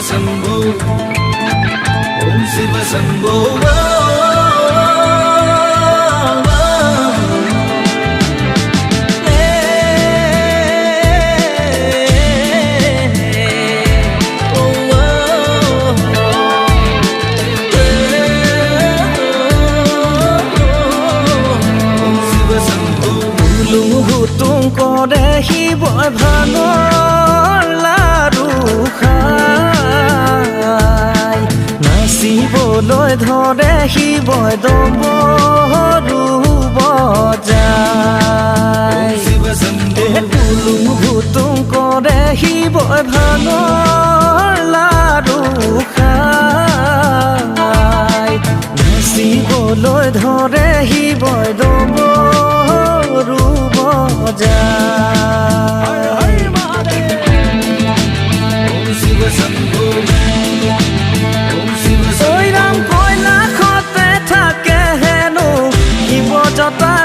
Shambho Om Shiva Shambho Tulung vutung kode hiboy Hawnor laru khai nasi boloi dhore hiboy domboru bojai tulung vutung kode hiboy Hawnor laru khai nasi boloi dhore hiboy domboru Oi ram koila khote thake henu hibo jota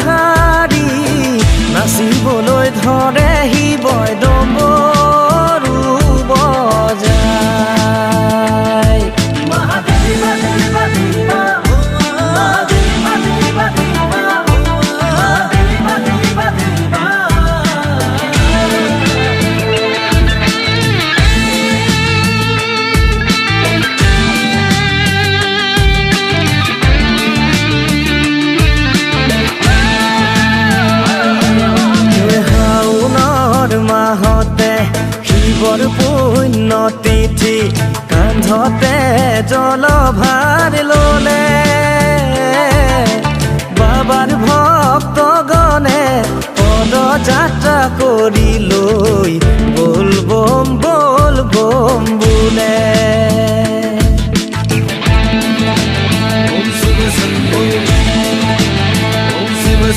dhari naciboloi dhore hiboi domboru bojai mahote shibar puinna tithi kandhote jolobhar lole babar bhakto gone podojatra koriloi bol bom bule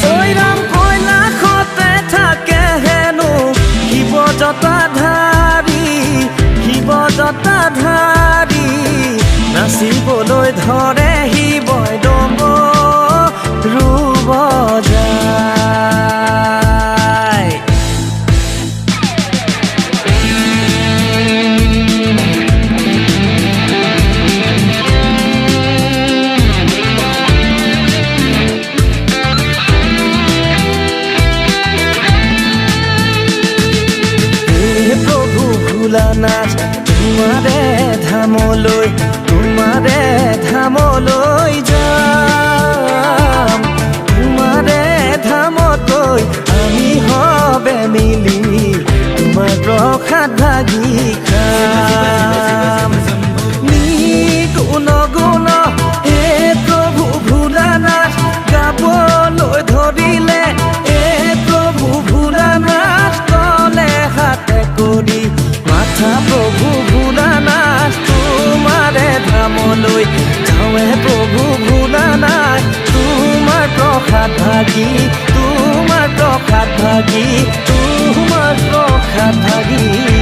Oi ram koila khote thake henu hibo jota dhari naciboloi dhore hiboi domboru bojai Bholanath তোমারে ধামলৈ যাম তোমারে ধামতৈ আমি হবে মিলি তোমার প্রসাদ ভাগি খাম নিগুণ গুণ হে প্রভু ভোলানাথ গাবলৈ ধৰিলে হে প্ৰভু ভোলানাথ তলে হাতে কৰি মাথা প্ৰভু ভোলানাথ তোমাৰে ধামলৈ যাওঁৱে প্ৰভু ভোলানাথ তোমাৰ প্ৰসাদ ভাগি তোমাৰ প্ৰসাদ ভাগি তোমাৰ প্ৰসাদ ভাগি